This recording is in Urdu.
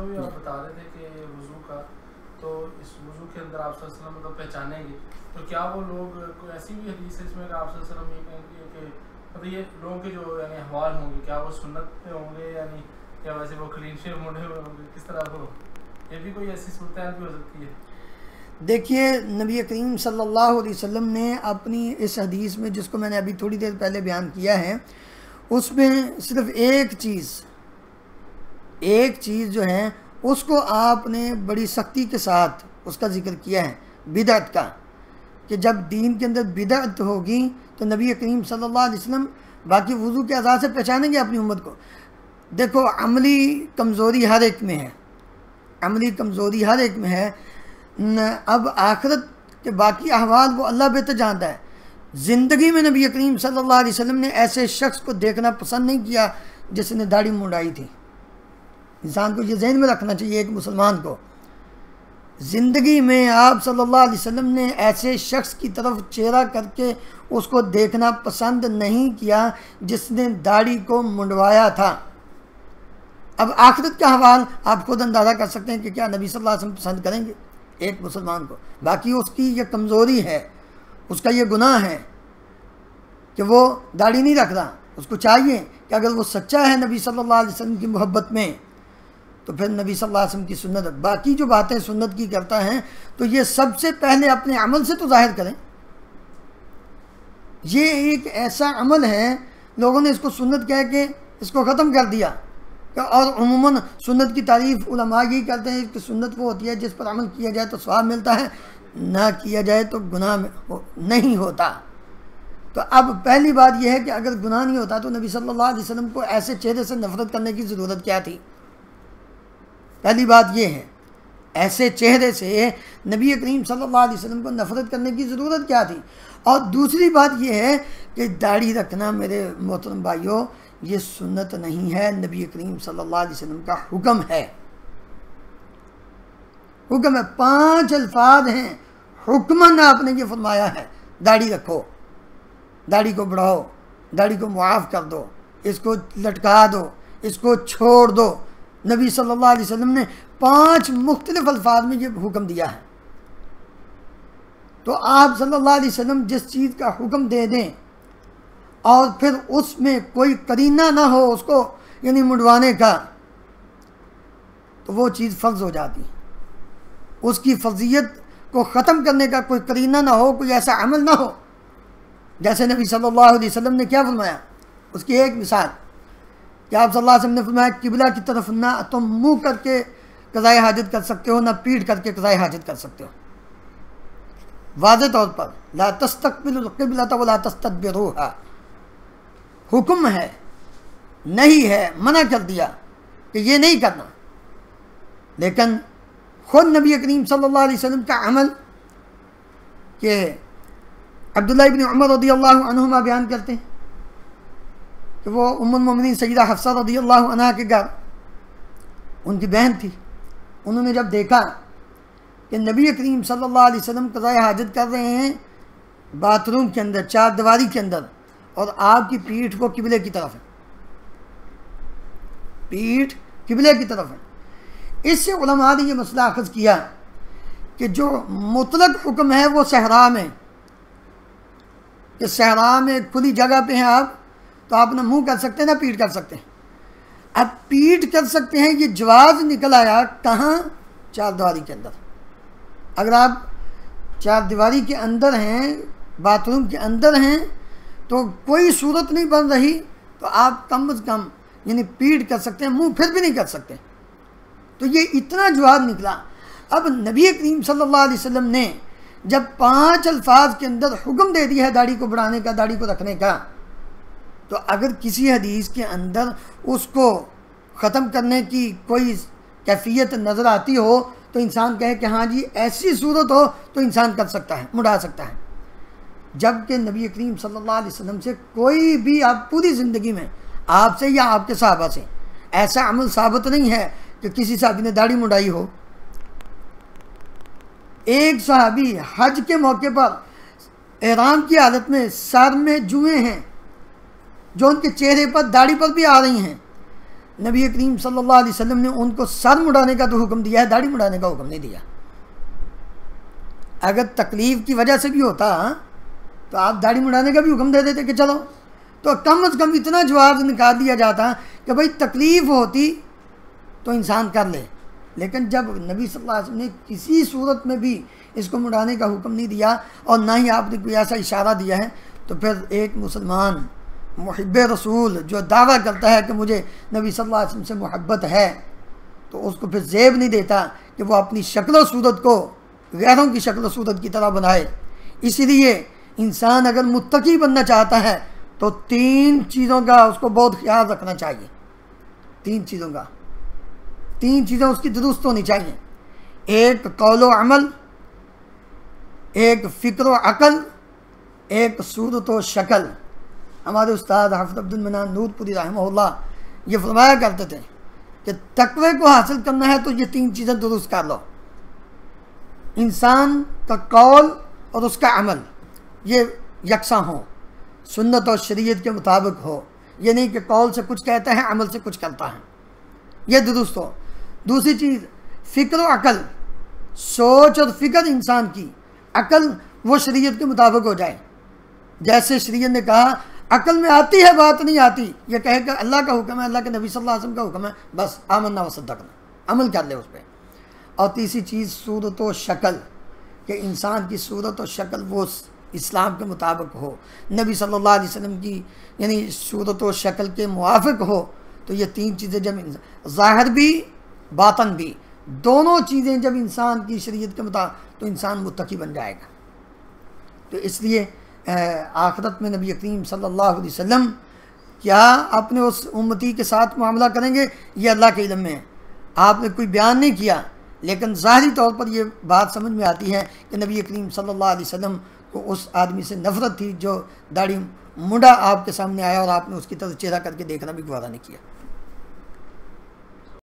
ابھی آپ بتا رہے تھے کہ وضو کا، تو اس وضو کے اندر آپ صلی اللہ علیہ وسلم مطلب پہچانیں گے، تو کیا وہ لوگ کوئی ایسی بھی حدیث ہے اس میں کہ آپ صلی اللہ علیہ وسلم یہ کہیں گے کہ مطلب یہ لوگوں کے جو یعنی احوال ہوں گے کیا وہ سنت پہ ہوں گے یعنی یا ویسے وہ کلین شیو موڑے ہوئے ہوں گے، کس طرح وہ یہ بھی کوئی ایسی صورتحال بھی ہو سکتی ہے؟ دیکھیے نبی کریم صلی اللہ علیہ وسلم نے اپنی اس حدیث میں، جس کو میں نے ابھی تھوڑی دیر پہلے بیان کیا ہے، اس میں صرف ایک چیز جو ہے اس کو آپ نے بڑی سختی کے ساتھ اس کا ذکر کیا ہے، بدعت کا، کہ جب دین کے اندر بدعت ہوگی تو نبی کریم صلی اللہ علیہ وسلم باقی وضو کے اعضاء سے پہچانیں گے اپنی امت کو۔ دیکھو عملی کمزوری ہر ایک میں ہے، اب آخرت کے باقی احوال وہ اللہ بہتر جانتا ہے۔ زندگی میں نبی کریم صلی اللہ علیہ وسلم نے ایسے شخص کو دیکھنا پسند نہیں کیا جس نے داڑھی منڈائی تھی۔ انسان کو یہ ذہن میں رکھنا چاہیے، ایک مسلمان کو زندگی میں آپ صلی اللہ علیہ وسلم نے ایسے شخص کی طرف چہرہ کر کے اس کو دیکھنا پسند نہیں کیا جس نے داڑھی کو منڈوایا تھا۔ اب آخرت کا حوال آپ خود اندازہ کر سکتے ہیں کہ کیا نبی صلی اللہ علیہ وسلم پسند کریں گے ایک مسلمان کو؟ باقی اس کی یہ کمزوری ہے، اس کا یہ گناہ ہے کہ وہ داڑھی نہیں رکھ رہا۔ اس کو چاہیے کہ اگر وہ سچا ہے نبی صلی اللہ علیہ وسلم کی محبت میں تو پھر نبی صلی اللہ علیہ وسلم کی سنت، باقی جو باتیں سنت کی کرتا ہے تو یہ سب سے پہلے اپنے عمل سے تو ظاہر کریں۔ یہ ایک ایسا عمل ہے، لوگوں نے اس کو سنت کہہ کے اس کو ختم کر دیا، اور عموماً سنت کی تعریف علماء یہی کرتے ہیں کہ سنت وہ ہوتی ہے جس پر عمل کیا جائے تو ثواب ملتا ہے، نہ کیا جائے تو گناہ نہیں ہوتا۔ تو اب پہلی بات یہ ہے کہ اگر گناہ نہیں ہوتا تو نبی صلی اللہ علیہ وسلم کو ایسے چہرے سے نفرت کرنے کی ضرورت کیا تھی؟ پہلی بات یہ ہے، ایسے چہرے سے نبی کریم صلی اللہ علیہ وسلم کو نفرت کرنے کی ضرورت کیا تھی؟ اور دوسری بات یہ ہے کہ داڑھی رکھنا میرے محترم بھائیوں یہ سنت نہیں ہے، نبی کریم صلی اللہ علیہ وسلم کا حکم ہے۔ 5 الفاظ ہیں، حکماً آپ نے یہ فرمایا ہے داڑھی رکھو، داڑھی کو بڑھاؤ، داڑھی کو معاف کر دو، اس کو لٹکا دو، اس کو چھوڑ دو۔ نبی صلی اللہ علیہ وسلم نے 5 مختلف الفاظ میں یہ حکم دیا ہے۔ تو آپ صلی اللہ علیہ وسلم جس چیز کا حکم دے دیں اور پھر اس میں کوئی قرینہ نہ ہو اس کو یعنی منڈوانے کا، تو وہ چیز فرض ہو جاتی۔ اس کی فرضیت کو ختم کرنے کا کوئی قرینہ نہ ہو، کوئی ایسا عمل نہ ہو۔ جیسے نبی صلی اللہ علیہ وسلم نے کیا فرمایا، اس کی ایک مثال کہ آپ صلی اللہ علیہ وسلم نے فرمایا قبلہ کی طرف نہ تم منہ کر کے قضائے حاجت کر سکتے ہو، نہ پیٹھ کر کے قضائے حاجت کر سکتے ہو۔ واضح طور پر لا تستقبلوا القبلۃ ولا تستدبروها، حکم ہے، نہیں ہے، منع کر دیا کہ یہ نہیں کرنا۔ لیکن خود نبی کریم صلی اللہ علیہ وسلم کا عمل کہ عبداللہ ابن عمر رضی اللہ عنہما بیان کرتے ہیں کہ وہ ام المومنین سیدہ حفصہ رضی اللہ عنہا کے گھر ان کی بہن تھی، انہوں نے جب دیکھا کہ نبی کریم صلی اللہ علیہ وسلم قضائے حاجت کر رہے ہیں باتھ روم کے اندر، 4 دیواری کے اندر، اور آپ کی پیٹھ وہ قبلے کی طرف ہے، پیٹھ قبلے کی طرف ہے۔ اس سے علماء نے یہ مسئلہ اخذ کیا کہ جو مطلق حکم ہے وہ صحرا میں، کہ صحرا میں کھلی جگہ پہ ہیں آپ تو آپ نہ منہ کر سکتے ہیں نہ پیٹھ کر سکتے ہیں۔ اب پیٹھ کر سکتے ہیں، یہ جواز نکل آیا کہاں؟ 4 دیواری کے اندر۔ اگر آپ 4 دیواری کے اندر ہیں، باتھ روم کے اندر ہیں، تو کوئی صورت نہیں بن رہی تو آپ کم از کم یعنی پیٹھ کر سکتے ہیں، منہ پھر بھی نہیں کر سکتے۔ تو یہ اتنا جواز نکلا۔ اب نبی کریم صلی اللہ علیہ وسلم نے جب 5 الفاظ کے اندر حکم دے دیا ہے داڑھی کو بڑھانے کا، داڑھی کو رکھنے کا، تو اگر کسی حدیث کے اندر اس کو ختم کرنے کی کوئی کیفیت نظر آتی ہو تو انسان کہے کہ ہاں جی ایسی صورت ہو تو انسان کر سکتا ہے، مڑا سکتا ہے۔ جبکہ نبی کریم صلی اللہ علیہ وسلم سے کوئی بھی آپ پوری زندگی میں آپ سے یا آپ کے صحابہ سے ایسا عمل ثابت نہیں ہے کہ کسی صحابی نے داڑھی مڑائی ہو۔ ایک صحابی حج کے موقع پر احرام کی حالت میں سر میں جوئیں ہیں جو ان کے چہرے پر داڑھی پر بھی آ رہی ہیں، نبی کریم صلی اللہ علیہ وسلم نے ان کو سر مڑانے کا تو حکم دیا ہے، داڑھی مڑانے کا حکم نہیں دیا۔ اگر تکلیف کی وجہ سے بھی ہوتا تو آپ داڑھی مڑانے کا بھی حکم دے دیتے کہ چلو، تو کم از کم اتنا جواز نکال دیا جاتا کہ بھائی تکلیف ہوتی تو انسان کر لے۔ لیکن جب نبی صلی اللہ علیہ وسلم نے کسی صورت میں بھی اس کو مڑانے کا حکم نہیں دیا اور نہ ہی آپ نے کوئی ایسا اشارہ دیا ہے، تو پھر ایک مسلمان محب رسول جو دعویٰ کرتا ہے کہ مجھے نبی صلی اللہ علیہ وسلم سے محبت ہے، تو اس کو پھر زیب نہیں دیتا کہ وہ اپنی شکل و صورت کو غیروں کی شکل و صورت کی طرح بنائے۔ اسی لیے انسان اگر متقی بننا چاہتا ہے تو 3 چیزوں کا اس کو بہت خیال رکھنا چاہیے۔ 3 چیزیں اس کی درست ہونی چاہیے، ایک قول و عمل، ایک فکر و عقل، ایک صورت و شکل۔ ہمارے استاد حافظ عبد المنان نور پوری رحمہ اللہ یہ فرمایا کرتے تھے کہ تقوی کو حاصل کرنا ہے تو یہ 3 چیزیں درست کر لو، انسان کا قول اور اس کا عمل یہ یکساں ہو، سنت اور شریعت کے مطابق ہو، یہ نہیں کہ قول سے کچھ کہتا ہے عمل سے کچھ کرتا ہے، یہ درست ہو۔ دوسری چیز فکر و عقل، سوچ اور فکر انسان کی، عقل وہ شریعت کے مطابق ہو جائے۔ جیسے شریعت نے کہا عقل میں آتی ہے بات نہیں آتی، یہ کہے کہ اللہ کا حکم ہے، اللہ کے نبی صلی اللہ علیہ وسلم کا حکم ہے، بس آمنا و صدقنا، عمل کر لے اس پہ۔ اور تیسری چیز صورت و شکل، کہ انسان کی صورت و شکل وہ اسلام کے مطابق ہو، نبی صلی اللہ علیہ وسلم کی یعنی صورت و شکل کے موافق ہو۔ تو یہ 3 چیزیں جب ظاہر بھی باطن بھی دونوں چیزیں جب انسان کی شریعت کے مطابق، تو انسان متقی بن جائے گا۔ تو اس لیے آخرت میں نبی کریم صلی اللہ علیہ وسلم کیا اپنے اس امتی کے ساتھ معاملہ کریں گے یہ اللہ کے علم میں ہے۔ آپ نے کوئی بیان نہیں کیا، لیکن ظاہری طور پر یہ بات سمجھ میں آتی ہے کہ نبی کریم صلی اللہ علیہ وسلم کو اس آدمی سے نفرت تھی جو داڑھی منڈا آپ کے سامنے آیا اور آپ نے اس کی طرف چہرہ کر کے دیکھنا بھی گوارا نہیں کیا۔